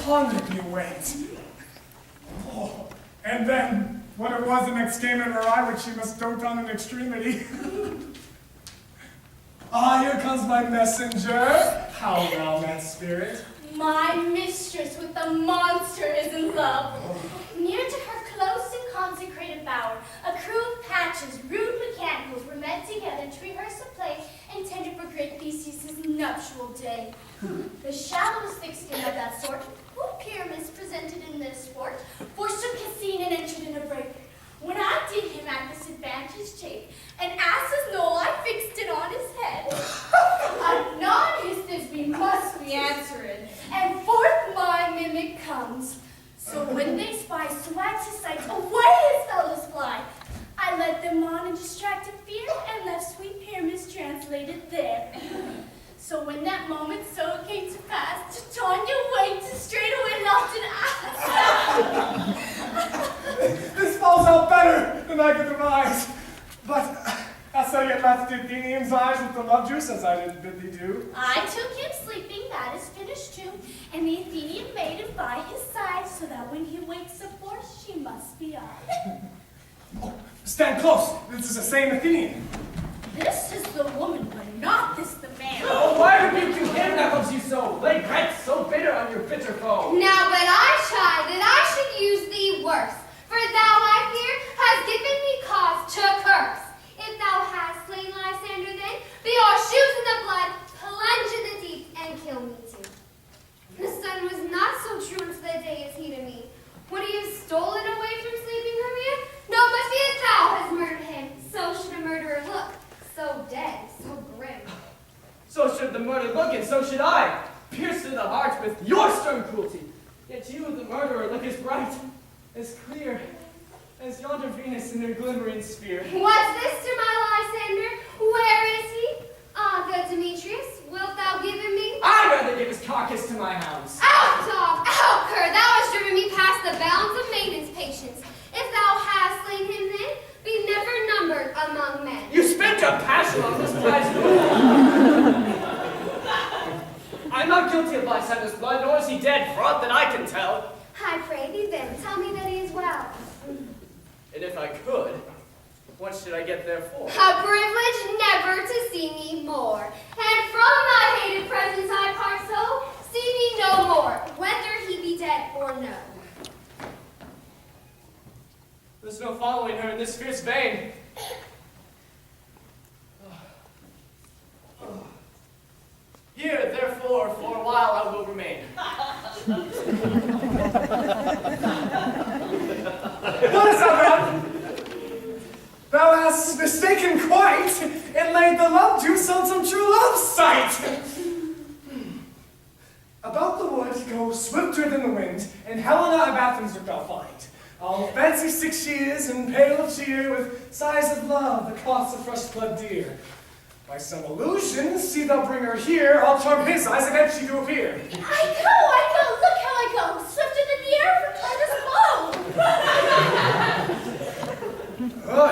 tongue be wet. Oh, and then, when it was the next came in her eye, which she must dote on in extremity. Ah, here comes my messenger. How now, that spirit? My mistress with the monster is in love. Near to her close and consecrated bower, a crew of patches, rude mechanicals, were met together to rehearse a play intended for great Theseus' nuptial day. The shallowest thick skin of that sort, who pyramids presented in this sport, forsook his scene and entered in a break. When I did him at this advantage take, an ass's knoll I fixed it on his head. Anon his Thisbe must be answered, and forth my mimic comes. So when they spy Swags his sight, away his fellows fly. I led them on in distracted fear, and left sweet pyramids translated there. So when that moment so it came to pass, Titania waited straightway lost an ass. This falls out better than I could devise. But hast thou yet left the Athenian's eyes with the love juice, as I did bid thee do? I took him sleeping, that is finished too, and the Athenian maiden by his side, so that when he wakes of force, she must be I. Oh, stand close. This is the same Athenian. This is the woman, but not this the man. Oh, why rebuke you him that loves you so? Lay grants so bitter on your bitter foe. Now, but I chide that I should use thee worse, for thou, I fear, hast given me cause to curse. If thou hast slain Lysander, then be our shoes in the blood, plunge in the deep, and kill me too. The sun was not so true unto the day as he to me. Would he have stolen away from sleeping Hermia? No, but be it thou hast murdered him. So should a murderer look, so dead, so grim. So should the murdered look, and so should I, pierced to the heart with your stern cruelty. Yet you, the murderer, look as bright, as clear, as yonder Venus in her glimmering sphere. What's this to my Lysander? Where is he? Ah, good Demetrius, wilt thou give him me? I'd rather give his carcass to my hounds. Out, dog! Out, cur! Thou hast driven me past the bounds of maiden's patience. If thou hast slain him then, be never numbered among men. You spent your passion on this prize. I'm not guilty of Lysander's blood, nor is he dead, for aught that I can tell. I pray thee then, tell me that he is well. And if I could, what should I get therefore? A privilege never to see me more. And from thy hated presence I part so, see me no more, whether he be dead or no. There's no following her in this fierce vein. Here, therefore, for a while I will remain. What is that, thou hast mistaken quite, and laid the love juice on some true love sight. About the wood go swifter than the wind, and Helena of Athens wilt thou find. All fancy sick she is, and pale of cheer, with sighs of love, the cost of fresh blood dear. By some illusion, see thou bring her here, I'll charm his eyes against she do appear. I go, look how I go, swifter than the air from Titus' bow.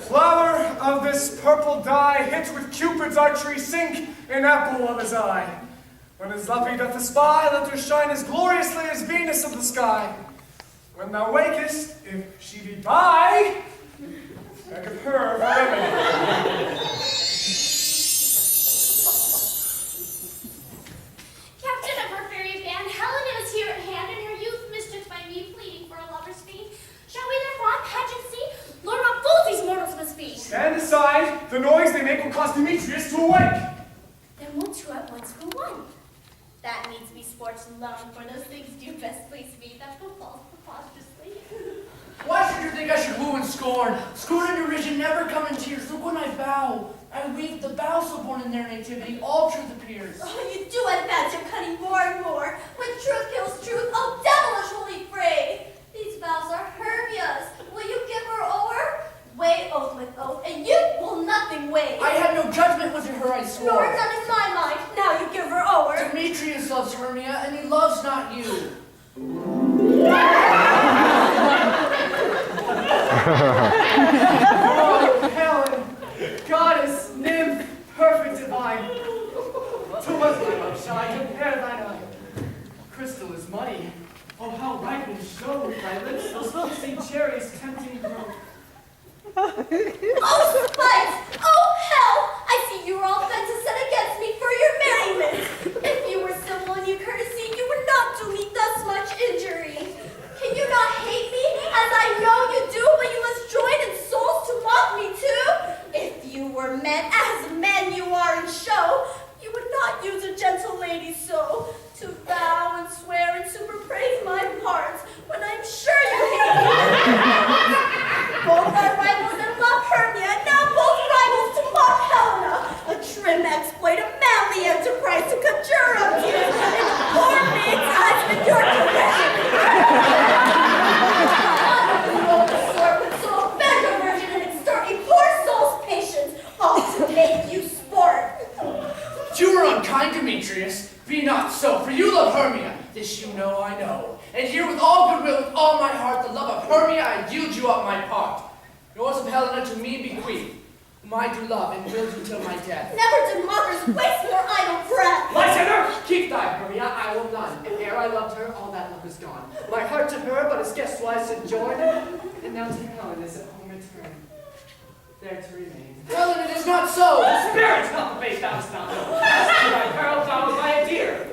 Flower of this purple dye, hit with Cupid's archery, sink in apple of his eye. When his love he doth espy, let her shine as gloriously as Venus of the sky. When thou wakest, if she be by, think of her for remedy. Captain of her fairy band, Helena is here at hand, and her youth mistress by me pleading for a lover's fee. Shall we therefore on pageancy? Lord, what fools these mortals must be! Stand aside, the noise they make will cause Demetrius to awake. Then we'll two at once for one. That needs be sports alone, for those things do best please me that befalls preposterously. Why should you think I should woo and scorn? Scorn and derision never come in tears. Look when I bow. I weave the bow so born in their nativity, all truth appears. Oh, you do advance your cunning more and more. When truth kills truth, oh devilish holy fray! These vows are Hermia's. Will you give her o'er? Weigh oath with oath, and you will nothing weigh. I had no judgment with her, I swore. Nor done in my mind. Now you give her o'er. Demetrius loves Hermia, and he loves not you. Oh, Helen, goddess, nymph, perfect divine. To was my love shall I compare thine eye? Crystal is muddy. Oh, how ripe and show with thy lips those kissing cherries tempting growth. Oh, spite! Oh, hell! I see you are all bent to set against me for your merriment. If you were civil and you courtesy, you would not do me thus much injury. Can you not hate me, as I know you do, but you must join in souls to mock me too? If you were men, as men you are in show, you would not use a gentle lady so, to vow and swear and superpraise my parts, when I'm sure you hate me. Both are rivals in love Hermia, and now both rivals to mock Helena. A trim exploit, a manly enterprise to conjure up tears and poor maid's eyes with your correction. Make you sport. You are unkind, Demetrius. Be not so, for you love Hermia. This you know I know. And here with all goodwill, with all my heart, the love of Hermia, I yield you up my part. Yours of Helena to me bequeath, whom I do love and will do till my death. Never did mockers waste more idle breath. Lysander, keep thy Hermia, I will none. If e'er I loved her, all that love is gone. My heart to her, but as guest wise sojourn, and now to Helen is at home returned, there to remain. Helen, it is not so. The spirit's not the face thou hast found. As to thy peril, thou by a deer.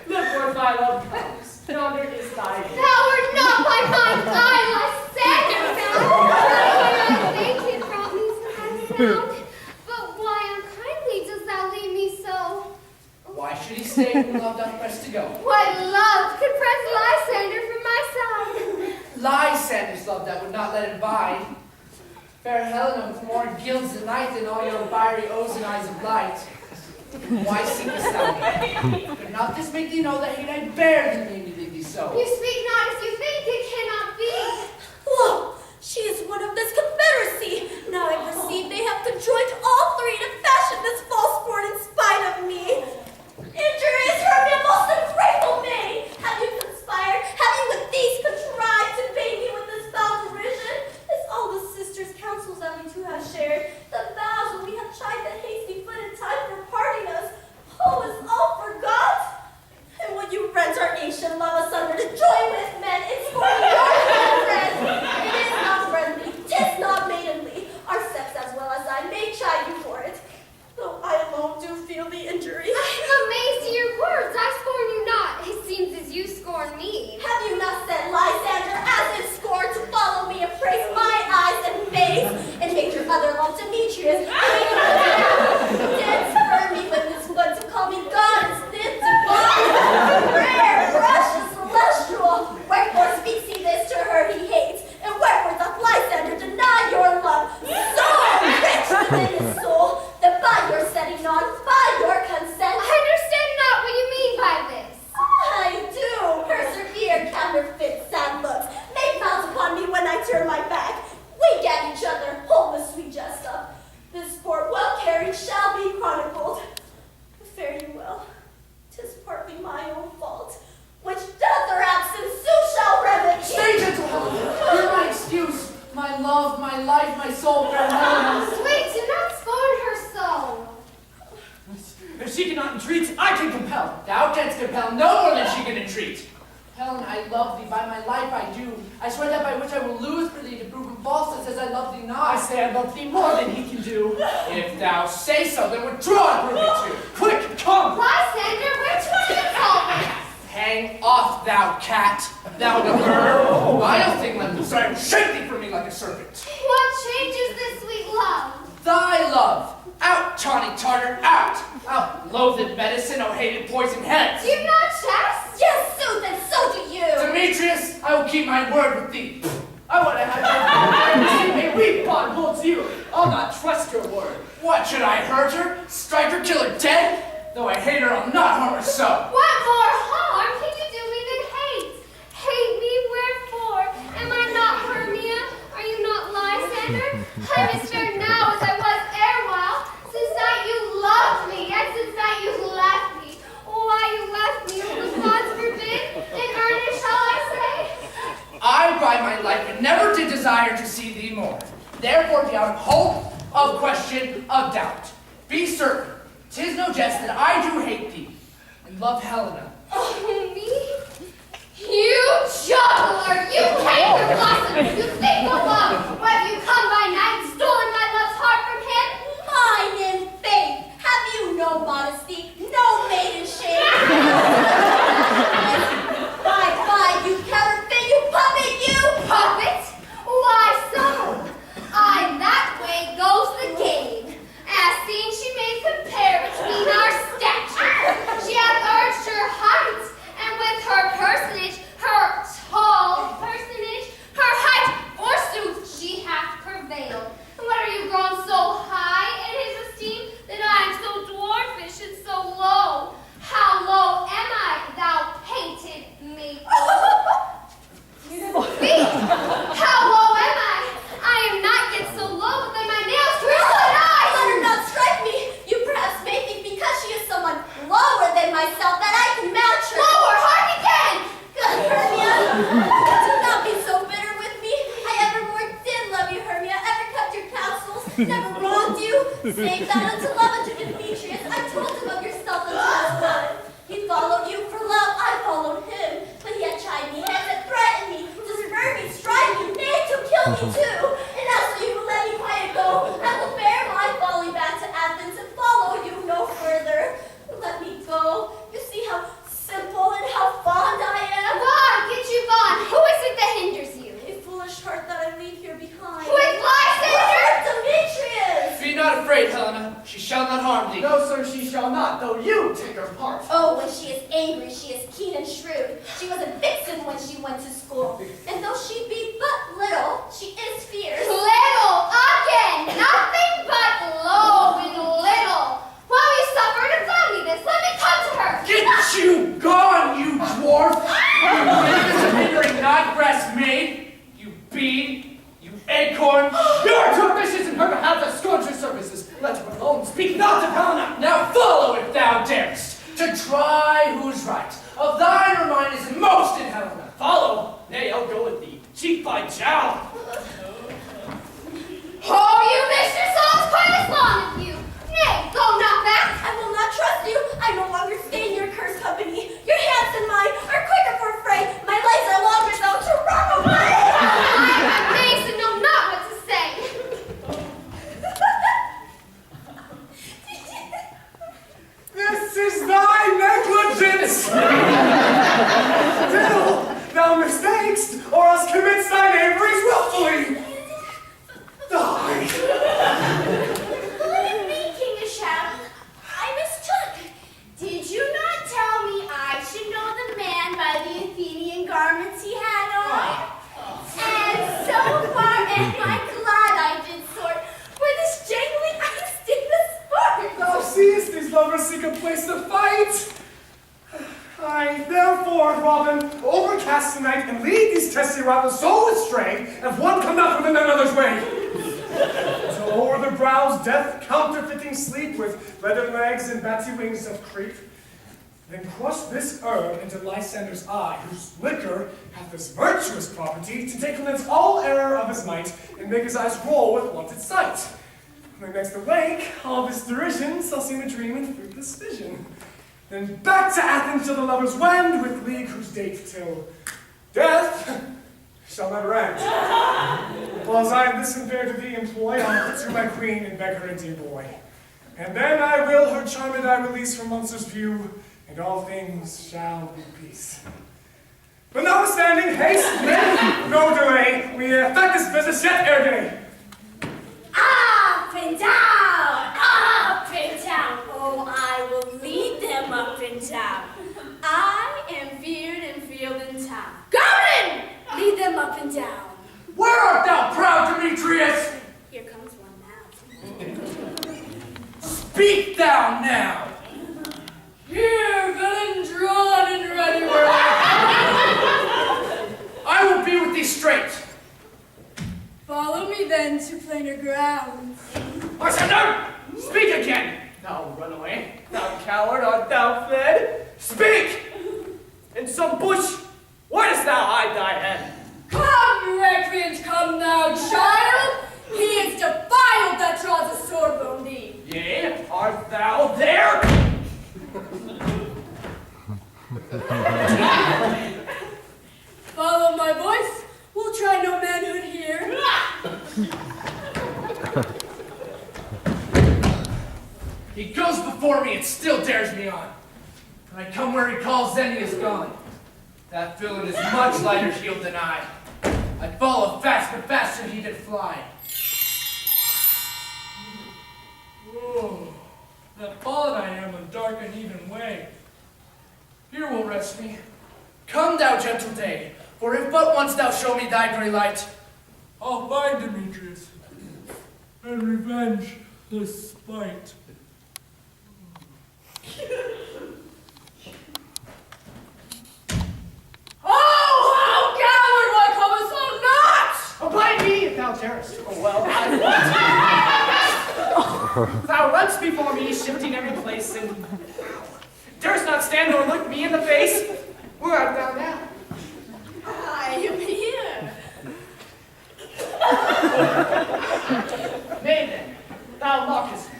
Look where thy love comes. Yonder is thy end. Thou art not my mind's eye, Lysander. I think it brought me some sound. But why unkindly dost thou leave me so? Why should he stay when love doth press to go? What love could press Lysander from my side? Lysander's love that would not let it bide. Fair Helena with more gilds than night than all your fiery O's and eyes of light. Why seekest thou me? Could not this make thee know the hate I bear that made me leave thee so? You speak not as you think, it cannot be. Lo, she is one of this confederacy. Now I perceive they have conjoined all three to fashion this false sport in spite of me. Injurious Hermia, most ungrateful maid! Have you conspired? Have you with these contrived to bait me with this foul derision? Is all the sisters' counsels that we two have shared, the vows when we have tried the hasty foot in time for parting us, oh, is all forgot? And would you rent our ancient love asunder to join with men in scorning your friends? It is not friendly, 'tis not maidenly. Our sex as well as I may chide you for it, though I alone do feel the injury. I am amazed at your words. I scorn you not. It seems as you scorn me. Have you not said, Lysander, as if scorn to follow me and praise my eyes and face, and hate your other love, Demetrius? Did spur me with this foot to call me God instead divine, rare, precious, celestial. Wherefore speaks he this to her he hates, and wherefore doth Lysander deny your love, so rich within his soul, that by your setting on, by your consent, I understand not what you mean by this. I do persevere, counterfeit sad looks. Make mouths upon me when I turn my back. Wink at each other, hold the sweet jest up. This sport well carried shall be chronicled. Fare you well. 'Tis partly my own fault, which death or absence soon shall remedy. Stay, gentle Helena. Hear my excuse. My love, my life, my soul, fair Helena. Sweet, do not scorn her so. If she cannot entreat, I can compel. Thou canst compel no more than she can entreat. Helen, I love thee, by my life I do. I swear that by which I will lose for thee to prove him false that says I love thee not. I say I love thee more than he can do. If thou say so, then withdraw and prove it too. Quick, come! Lysander, which one do you call this? Hang off, thou cat, thou demur. Vile thing, let me sorry, shake thee from me like a serpent. What changes this sweet love? Thy love. Out, tawny Tartar, out! Out, loathed medicine, oh hated poison heads! Do you not jest? Yes, Sooth, and so do you. Demetrius, I will keep my word with thee. I want to have a weak bond holds you. I'll not trust your word. What, should I hurt her? Strike her, kill her dead? Though I hate her, I'll not harm her so. What more harm can you do me than hate? Hate me wherefore? Am I not Hermia? Are you not Lysander? I'm as fair now as I was erewhile, since that you loved me, and since that you left me. Why you left me, the gods forbid? In earnest shall I say? I, by my life, never did desire to see thee more. Therefore, beyond hope of question of doubt, be certain, 'Tis no jest that I do hate thee, and love Helena. Oh, me? You juggler! You canker blossom! You think of love! Where have you come by night and stolen my love's heart from him? Mine in faith. Have you no modesty, no maiden shame? Bye, you counterfeit, you puppet, you! Puppet? Why so? Aye, that way goes the game. As seen she may compare between our stature. She hath urged her height, and with her personage, her tall personage, her height, forsooth, she hath prevailed. And what are you grown so high in his esteem, that I am so dwarfish and so low? How low am I, thou painted maple? Speak! How low am I? I am not yet so low that my nails to her slit eyes! Let her not strike me. You perhaps may think because she is someone lower than myself that I can match her. Lower, hark again! Good, Hermia. Do not be so bitter with me. I evermore did love you, Hermia. Ever kept your counsels, never wronged you. Save thou unto love unto Demetrius. I told him of yourself unto his blood. He followed you for love, I followed him. But he had chid me, had threatened me, to spur me, strive me, nay, to kill me too. And now so you will let me quiet go, I will bear my folly back to Athens and follow you no further. Let me go. You see how simple and how fond I am. Why get you gone? Who is it that hinders you? A foolish heart that I leave here behind. With Lysander? Demetrius! Be not afraid, Helena. She shall not harm thee. No, sir, she shall not, though you take her part. Oh, when she is angry, she is keen and shrewd. She was a vixen when she went to school. And though she be but little, she is fierce. Little again! Nothing but low and little. While you suffer to tell me this, let me come to her. Get you gone, you dwarf! You business of hindering not breast maid, you bean, you acorn. Your two fishes in her behalf that scorns your services. Let her alone. Speak not of Helena. Now follow if thou darest, to try who's right. Of thine or mine is most in Helena. Follow. Nay, I'll go with thee. Cheek by jowl. Oh, you missed your souls quite as long of you. Nay, go not back. I will not trust you. I no longer stay in your cursed company. Your hands and mine are quicker for fray. My legs are longer though to run away. I am amazed and know not what to say. This is thy negligence! Still, thou mistakest, or else commits thine knaveries willfully. Die! Believe me, King of Shadows, I mistook. Did you not tell me I should know the man by the Athenian garments he had on? And so far am I glad I did sort, for this jangling I did the sport. Thou seest these lovers seek a place to fight. I, therefore, Robin, overcast the night and lead these testy rivals so astray, if one come not within another's way. So o'er the brows death counterfeiting sleep with leather legs and batsy wings doth creep. Then crush this herb into Lysander's eye, whose liquor hath this virtuous property to take cleanse all error of his might, and make his eyes roll with wonted sight. When next awake, all this derision shall seem a dream and fruitless vision. Then back to Athens till the lovers wend, with league whose date till death shall never end. Well, as I this compare to thee employ, I'll pursue my queen and beg her a dear boy. And then I will her charmed eye release from monsters' view, and all things shall be peace. But notwithstanding haste, men, no delay, we effect this business yet ere day. Up and down, up and down. Oh, I will lead them up and down. I am feared and field in town. Garden! Lead them up and down. Where art thou, proud Demetrius? Here comes one now. Speak thou now. Here, villain, drawn and ready where I will be with thee straight. Follow me then to plainer grounds. Lysander, speak again. Thou runaway, thou coward, art thou fled? Speak! In some bush, why dost thou hide thy head? Come, recreant, come thou, child. He is defiled that draws a sword from thee. Yea, art thou there Follow my voice. We'll try no manhood here. He goes before me and still dares me on. When I come where he calls, then he is gone. That villain is much lighter heeled than I. I follow fast, but faster he did fly. Oh, that fallen I am on dark uneven way. Here will rest me. Come, thou gentle day, for if but once thou show me thy grey light, I'll find Demetrius, and revenge his spite. Oh, how coward! Why comest thou not? Abide me, if thou darest. Oh, well, I would. Thou runn'st before me, shifting every place, and durst not stand nor look me in the face. Where art thou now? I am here. Nay then, thou mockest me.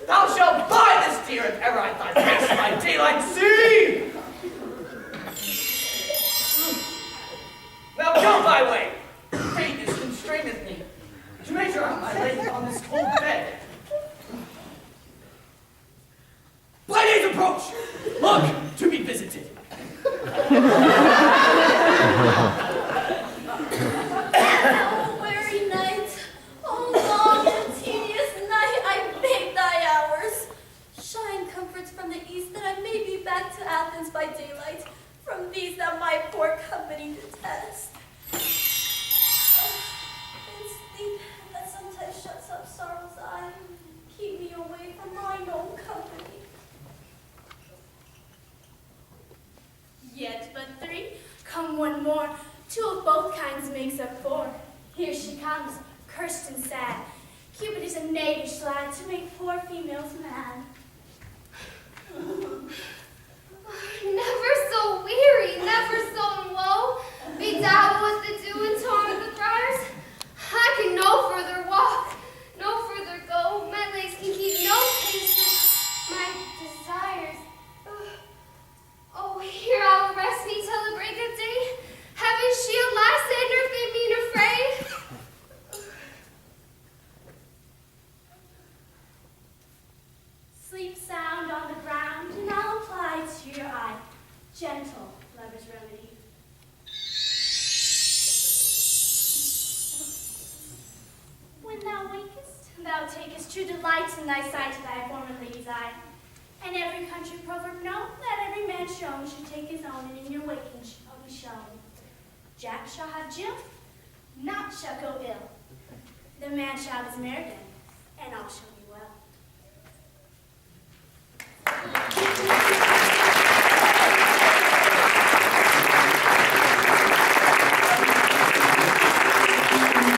Thou shalt buy this deer if ever I thy face by daylight see! Now go thy way. Fate is constraineth me to measure out my length on this cold bed. By day's approach, look to be visited. Oh, weary night, oh, long and tedious night, I beg thy hours. Shine comforts from the east, that I may be back to Athens by daylight, from these that my poor company detest. And sleep that sometimes shuts up sorrow's eye, keep me away from mine own company. Yet but three, come one more, two of both kinds makes up four. Here she comes, cursed and sad. Cupid is a knavish lad to make poor females mad. Never so weary, never so in woe, bedabbled with the dew and torn with the briars. I can no further walk, no further go. My legs can keep no pace with my desires. Oh, here I will rest me till the break of day. Heaven's shield, Lysander, if they mean afraid. Sleep sound on the ground, and I'll apply to your eye. Gentle lover's remedy. When thou wakest, thou takest true delight in thy sight to thy former lady's eye. And every country proverb know that every man shown should take his own, and in your waking shall be shown. Jack shall have Jill, naught shall go ill. The man shall have his mare again,